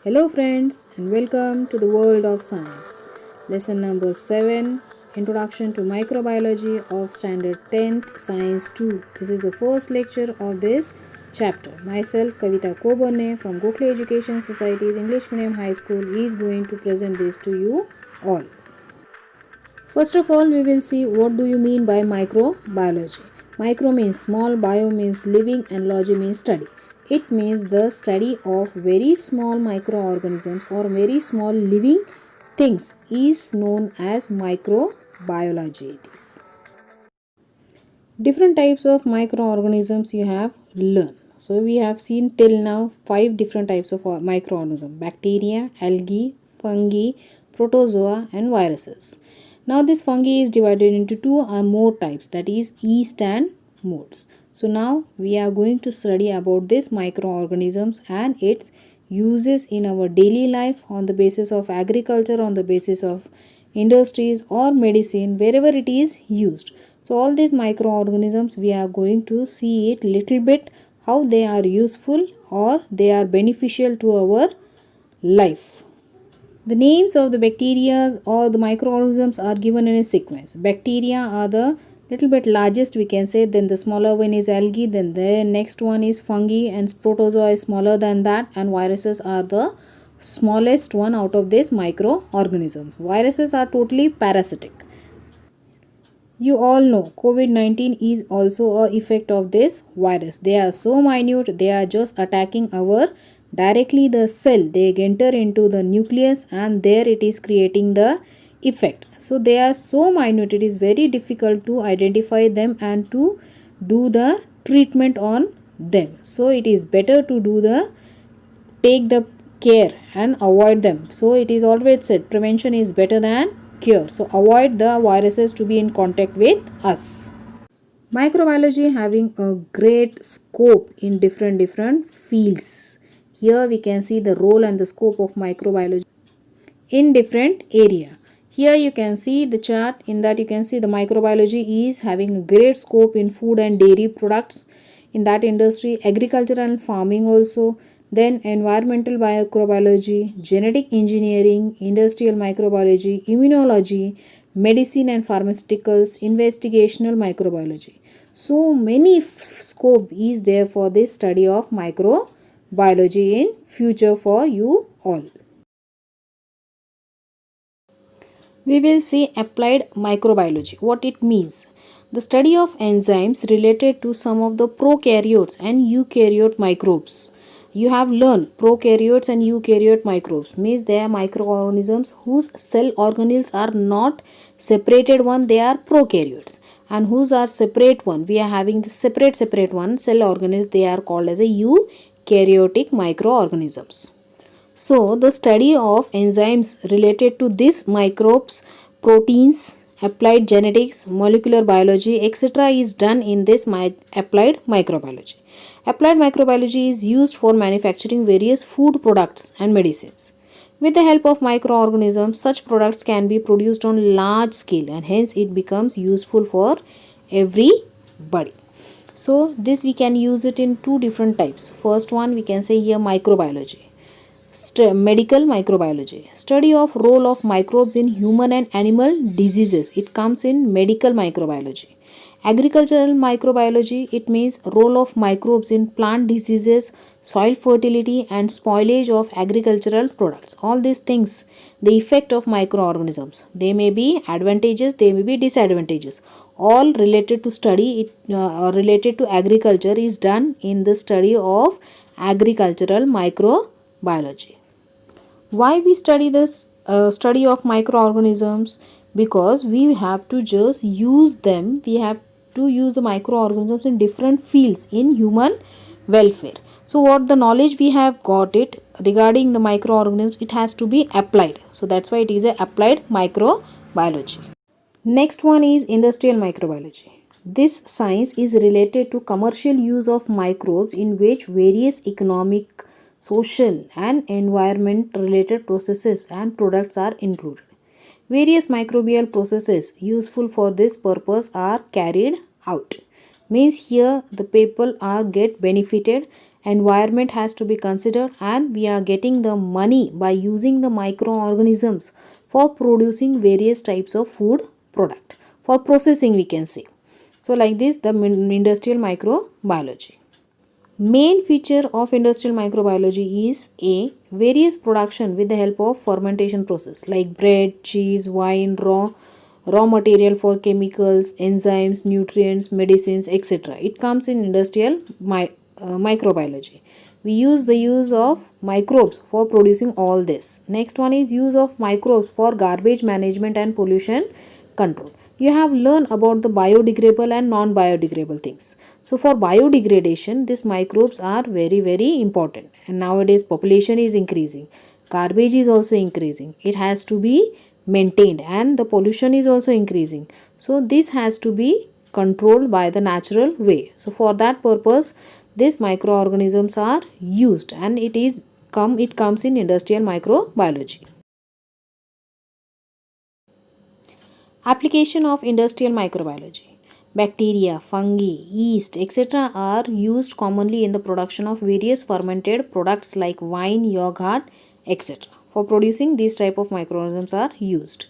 Hello, friends, and welcome to the world of science. Lesson number 7, Introduction to Microbiology of Standard 10th Science 2. This is the first lecture of this chapter. Myself, Kavita Coburne from Gokhale Education Society's English Medium High School is going to present this to you all. First of all, we will see what do you mean by microbiology. Micro means small, bio means living, and logy means study. It means the study of very small microorganisms or very small living things is known as microbiology. It is. Different types of microorganisms you have learned. So we have seen till now 5 different types of microorganisms: bacteria, algae, fungi, protozoa, and viruses. Now this fungi is divided into 2 or more types, that is yeast and molds. So now we are going to study about these microorganisms and its uses in our daily life on the basis of agriculture, on the basis of industries or medicine, wherever it is used. So all these microorganisms we are going to see it little bit how they are useful or they are beneficial to our life. The names of the bacteria or the microorganisms are given in a sequence. Bacteria are the little bit largest, we can say, then the smaller one is algae, then the next one is fungi, and protozoa is smaller than that, and viruses are the smallest one out of these microorganisms. Viruses are totally parasitic. You all know COVID-19 is also a effect of this virus. They are so minute, they are just attacking our directly the cell. They enter into the nucleus and there it is creating the effect. So they are so minute, it is very difficult to identify them and to do the treatment on them. So it is better to take the care and avoid them. So it is always said prevention is better than cure. So avoid the viruses to be in contact with us. Microbiology having a great scope in different fields. Here we can see the role and the scope of microbiology in different area. Here you can see the chart, in that you can see the microbiology is having a great scope in food and dairy products, in that industry, agriculture and farming also, then environmental microbiology, genetic engineering, industrial microbiology, immunology, medicine and pharmaceuticals, investigational microbiology. So many scope is there for this study of microbiology in future for you all. We will see applied microbiology, what it means. The study of enzymes related to some of the prokaryotes and eukaryote microbes. You have learned prokaryotes and eukaryote microbes means they are microorganisms whose cell organelles are not separated one, they are prokaryotes, and whose are separate one, we are having the separate one cell organelles, they are called as a eukaryotic microorganisms. So, the study of enzymes related to these microbes, proteins, applied genetics, molecular biology, etc. is done in this applied microbiology. Applied microbiology is used for manufacturing various food products and medicines. With the help of microorganisms, such products can be produced on large scale and hence it becomes useful for everybody. So, this we can use it in two different types. First one we can say here microbiology. Medical microbiology, study of role of microbes in human and animal diseases, it comes in medical microbiology. Agricultural microbiology, it means role of microbes in plant diseases, soil fertility and spoilage of agricultural products. All these things, the effect of microorganisms, they may be advantageous, they may be disadvantageous, all related to study it or related to agriculture is done in the study of agricultural microbiology. Why we study this study of microorganisms? Because we have to just use them, we have to use the microorganisms in different fields in human welfare. So what the knowledge we have got it regarding the microorganisms, it has to be applied. So that's why it is a applied microbiology. Next one is industrial microbiology. This science is related to commercial use of microbes in which various economic, social and environment related processes and products are included. Various microbial processes useful for this purpose are carried out. Means here the people are get benefited environment has to be considered, and we are getting the money by using the microorganisms for producing various types of food product, for processing we can say. So like this, the industrial microbiology. Main feature of industrial microbiology is a various production with the help of fermentation process like bread, cheese, wine, raw material for chemicals, enzymes, nutrients, medicines, etc. It comes in industrial microbiology. We use the use of microbes for producing all this. Next one is use of microbes for garbage management and pollution control. You have learned about the biodegradable and non-biodegradable things. So for biodegradation, these microbes are very important. And nowadays population is increasing. Garbage is also increasing. It has to be maintained, and the pollution is also increasing. So this has to be controlled by the natural way. So for that purpose, these microorganisms are used, and it comes in industrial microbiology. Application of industrial microbiology. Bacteria, fungi, yeast, etc. are used commonly in the production of various fermented products like wine, yogurt, etc. For producing these type of microorganisms are used.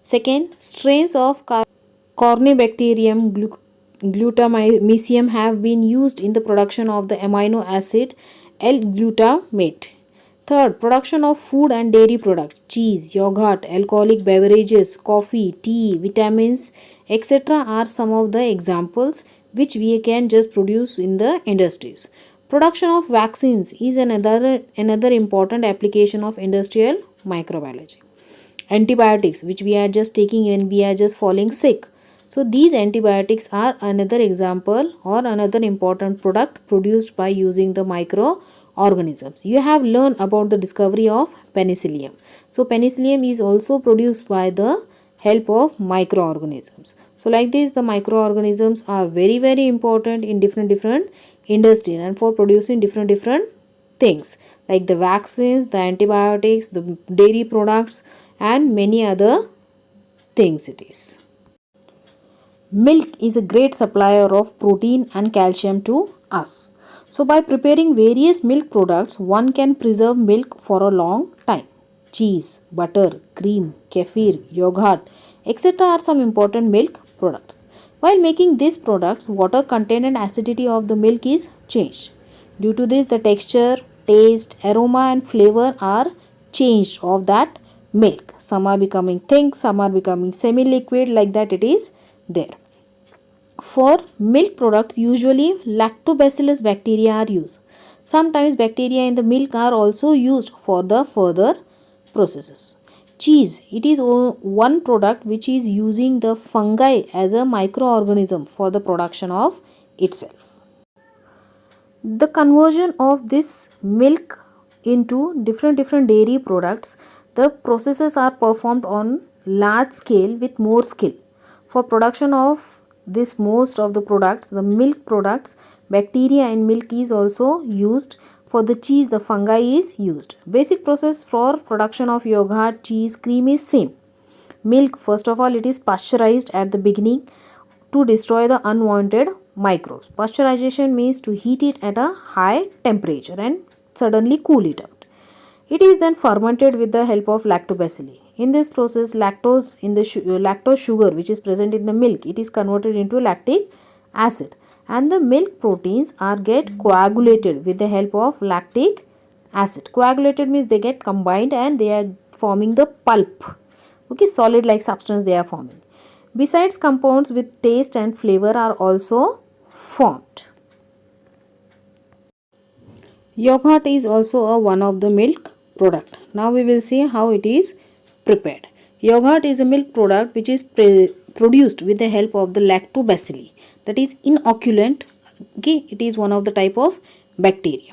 Second, strains of Corynebacterium glutamycin have been used in the production of the amino acid L-glutamate. Third, production of food and dairy products, cheese, yogurt, alcoholic beverages, coffee, tea, vitamins, etc. are some of the examples which we can just produce in the industries. Production of vaccines is another important application of industrial microbiology. Antibiotics, which we are just taking when we are just falling sick. So these antibiotics are another example or another important product produced by using the microorganisms. You have learned about the discovery of penicillium. So penicillium is also produced by the help of microorganisms. So like this, the microorganisms are very important in different industries and for producing different things like the vaccines, the antibiotics, the dairy products, and many other things it is. Milk is a great supplier of protein and calcium to us. So by preparing various milk products, one can preserve milk for a long time. Cheese, butter, cream, kefir, yogurt, etc. are some important milk products. While making these products, water content and acidity of the milk is changed. Due to this, the texture, taste, aroma and flavor are changed of that milk. Some are becoming thick, some are becoming semi-liquid, like that it is there. For milk products, usually lactobacillus bacteria are used. Sometimes bacteria in the milk are also used for the further processes. Cheese, it is one product which is using the fungi as a microorganism for the production of itself. The conversion of this milk into different dairy products, the processes are performed on large scale with more skill. For production of this most of the products, the milk products, bacteria in milk is also used. For the cheese, the fungi is used. Basic process for production of yogurt, cheese, cream is same. Milk, first of all, it is pasteurized at the beginning to destroy the unwanted microbes. Pasteurization means to heat it at a high temperature and suddenly cool it out. It is then fermented with the help of lactobacilli. In this process, lactose in the lactose sugar which is present in the milk, it is converted into lactic acid, and the milk proteins are get coagulated with the help of lactic acid. Coagulated means they get combined and they are forming the pulp. Okay, solid like substance they are forming. Besides, compounds with taste and flavor are also formed. Yogurt is also one of the milk product. Now we will see how it is prepared. Yogurt is a milk product which is produced with the help of the lactobacilli, that is inoculant. Okay, it is one of the type of bacteria.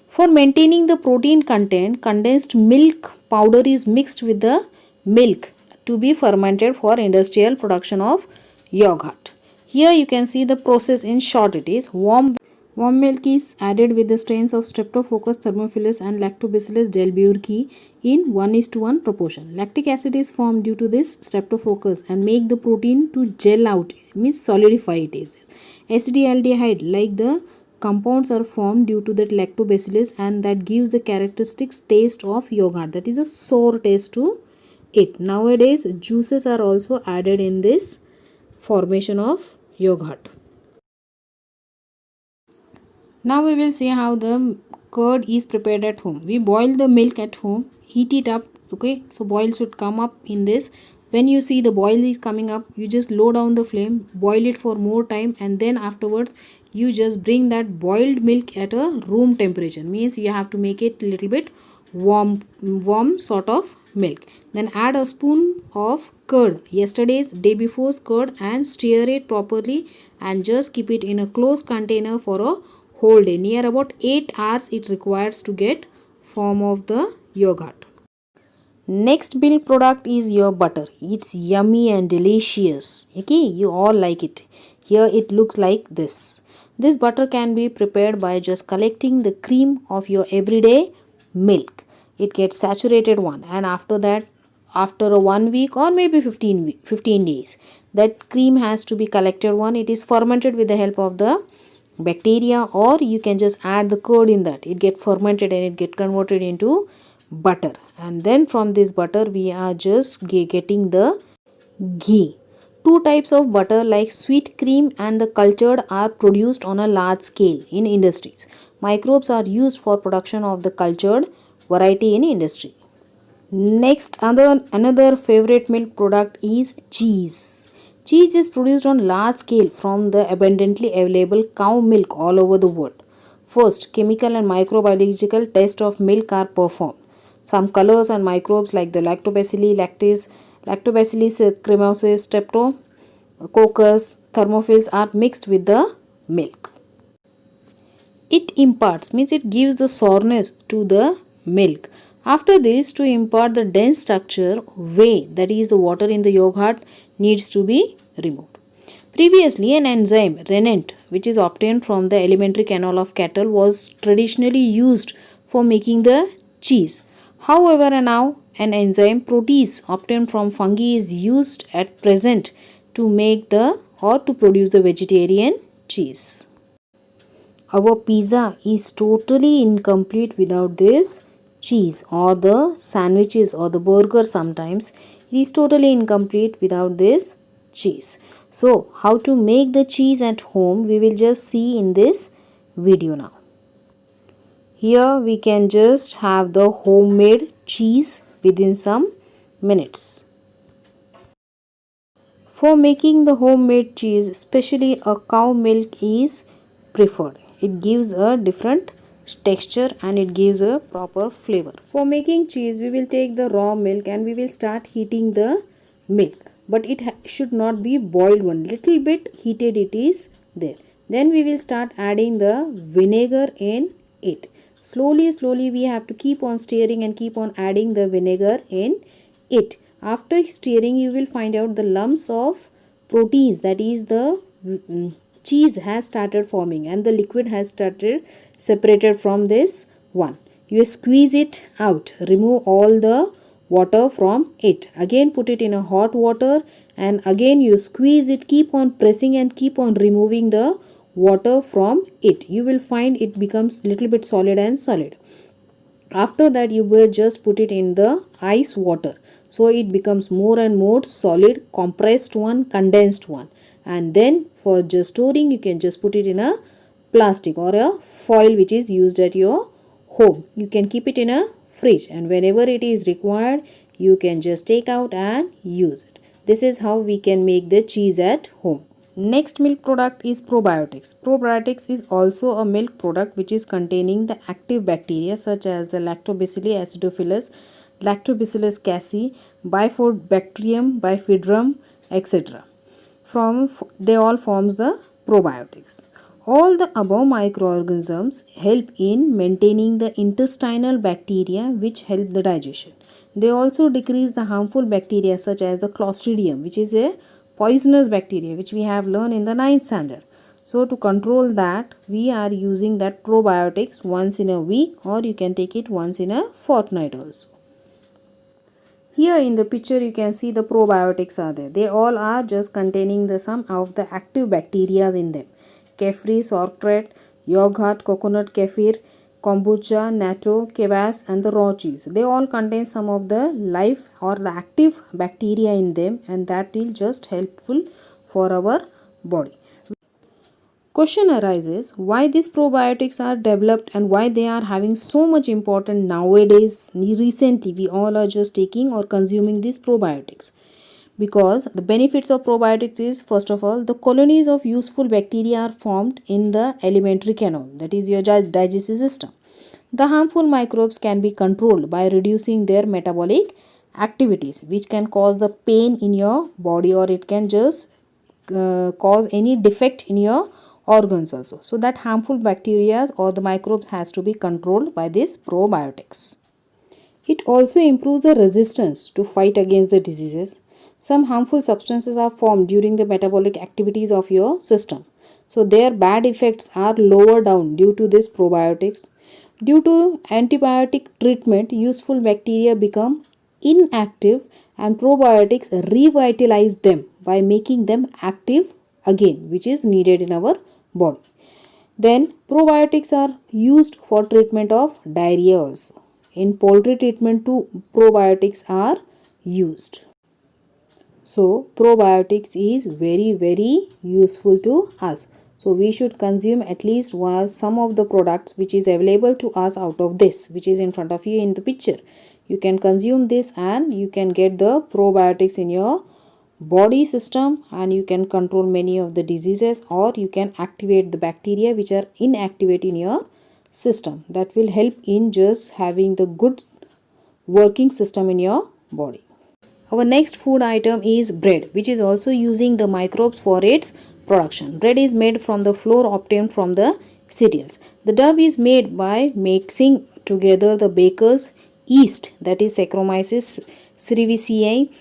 For maintaining the protein content, condensed milk powder is mixed with the milk to be fermented for industrial production of yogurt. Here you can see the process in short. It is warm milk is added with the strains of Streptococcus thermophilus and Lactobacillus delbrueckii in 1:1 proportion. Lactic acid is formed due to this Streptococcus and make the protein to gel out, means solidify it is. Acetaldehyde, like the compounds are formed due to that lactobacillus, and that gives the characteristic taste of yogurt, that is a sour taste to it. Nowadays juices are also added in this formation of yogurt. Now we will see how the curd is prepared at home. We boil the milk at home, heat it up. Okay, so boil should come up in this. When you see the boil is coming up, you just low down the flame, boil it for more time, and then afterwards you just bring that boiled milk at a room temperature. Means you have to make it little bit warm sort of milk. Then add a spoon of curd, yesterday's day before's curd, and stir it properly, and just keep it in a closed container for a whole day. Near about 8 hours it requires to get form of the yogurt. Next milk product is your butter. It's yummy and delicious. Okay, you all like it. Here it looks like this. This butter can be prepared by just collecting the cream of your everyday milk. It gets saturated one, and after that, after a 1 week or maybe 15 days, that cream has to be collected one. It is fermented with the help of the bacteria, or you can just add the curd in that. It get fermented and it get converted into butter, and then from this butter we are just getting the ghee. Two types of butter like sweet cream and the cultured are produced on a large scale in industries. Microbes are used for production of the cultured variety in industry. Next, another favorite milk product is cheese. Cheese is produced on large scale from the abundantly available cow milk all over the world. First, chemical and microbiological tests of milk are performed. Some colors and microbes like the lactobacillus cremosus, streptococcus, thermophils are mixed with the milk. It imparts, means it gives the sourness to the milk. After this, to impart the dense structure, whey, that is the water in the yogurt, needs to be removed. Previously, an enzyme, rennet, which is obtained from the alimentary canal of cattle, was traditionally used for making the cheese. However, now an enzyme, protease, obtained from fungi is used at present to make the or to produce the vegetarian cheese. Our pizza is totally incomplete without this cheese, or the sandwiches or the burger sometimes. It is totally incomplete without this cheese. So, how to make the cheese at home we will just see in this video now. Here we can just have the homemade cheese within some minutes. For making the homemade cheese, especially a cow milk is preferred. It gives a different texture and it gives a proper flavor. For making cheese, we will take the raw milk and we will start heating the milk. But it should not be boiled one. Little bit heated it is there. Then we will start adding the vinegar in it. Slowly we have to keep on stirring and keep on adding the vinegar in it. After stirring, you will find out the lumps of proteins, that is the cheese has started forming and the liquid has started separated from this one. You squeeze it out, remove all the water from it. Again put it in a hot water and again you squeeze it, keep on pressing and keep on removing the water from it. You will find it becomes little bit solid and solid. After that you will just put it in the ice water. So it becomes more and more solid, compressed one, condensed one. And then for just storing, you can just put it in a plastic or a foil which is used at your home. You can keep it in a fridge and whenever it is required, you can just take out and use it. This is how we can make the cheese at home. Next milk product is probiotics. Probiotics is also a milk product which is containing the active bacteria such as the Lactobacillus acidophilus, Lactobacillus casei, Bifidobacterium, Bifidum, etc. They all forms the probiotics. All the above microorganisms help in maintaining the intestinal bacteria which help the digestion. They also decrease the harmful bacteria such as the Clostridium, which is a poisonous bacteria which we have learned in the 9th standard. So to control that, we are using that probiotics once in a week, or you can take it once in a fortnight also. Here in the picture you can see the probiotics are there. They all are just containing the some of the active bacteria in them. Kefri, Sauerkraut, yogurt, coconut, kefir, kombucha, natto, kvass, and the raw cheese. They all contain some of the live or the active bacteria in them, and that will just helpful for our body. Question arises why these probiotics are developed and why they are having so much importance nowadays. Recently, we all are just taking or consuming these probiotics. Because the benefits of probiotics is, first of all, the colonies of useful bacteria are formed in the alimentary canal, that is your digestive system. The harmful microbes can be controlled by reducing their metabolic activities, which can cause the pain in your body, or it can just cause any defect in your organs also. So that harmful bacteria or the microbes has to be controlled by these probiotics. It also improves the resistance to fight against the diseases. Some harmful substances are formed during the metabolic activities of your system. So their bad effects are lower down due to this probiotics. Due to antibiotic treatment, useful bacteria become inactive and probiotics revitalize them by making them active again, which is needed in our body. Then probiotics are used for treatment of diarrhea also. In poultry treatment too, probiotics are used. So probiotics is very useful to us. So we should consume at least some of the products which is available to us out of this, which is in front of you in the picture. You can consume this and you can get the probiotics in your body system, and you can control many of the diseases, or you can activate the bacteria which are inactive in your system. That will help in just having the good working system in your body. Our next food item is bread, which is also using the microbes for its production. Bread is made from the flour obtained from the cereals. The dough is made by mixing together the baker's yeast, that is Saccharomyces cerevisiae,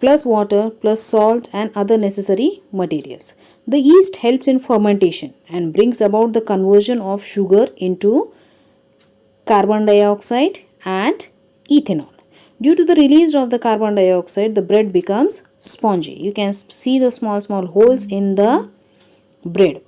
plus water plus salt and other necessary materials. The yeast helps in fermentation and brings about the conversion of sugar into carbon dioxide and ethanol. Due to the release of the carbon dioxide, the bread becomes spongy. You can see the small holes in the bread.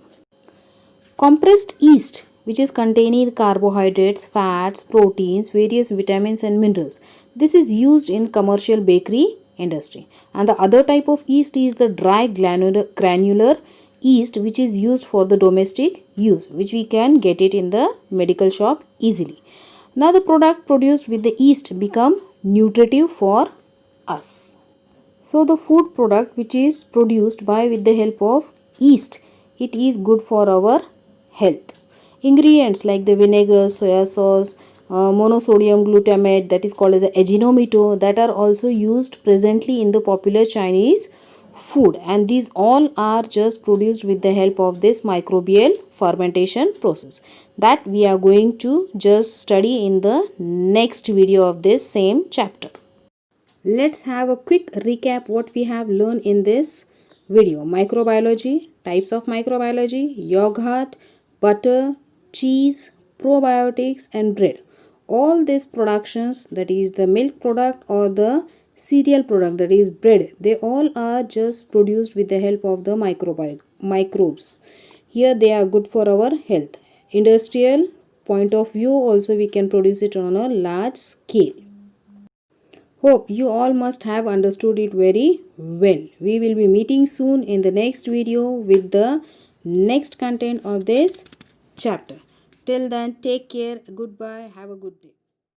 Compressed yeast, which is containing carbohydrates, fats, proteins, various vitamins and minerals. This is used in commercial bakery industry. And the other type of yeast is the dry granular yeast, which is used for the domestic use, which we can get it in the medical shop easily. Now the product produced with the yeast become nutritive for us. So the food product which is produced with the help of yeast, it is good for our health. Ingredients like the vinegar, soya sauce, monosodium glutamate, that is called as Ajinomoto, that are also used presently in the popular Chinese food, and these all are just produced with the help of this microbial fermentation process that we are going to just study in the next video of this same chapter. Let's have a quick recap what we have learned in this video. Microbiology, types of microbiology, yogurt, butter, cheese, probiotics and bread. All these productions, that is the milk product or the cereal product, that is bread, they all are just produced with the help of the microbes. Here they are good for our health. Industrial point of view also we can produce it on a large scale. Hope you all must have understood it very well. We will be meeting soon in the next video with the next content of this chapter. Till then, take care. Goodbye. Have a good day.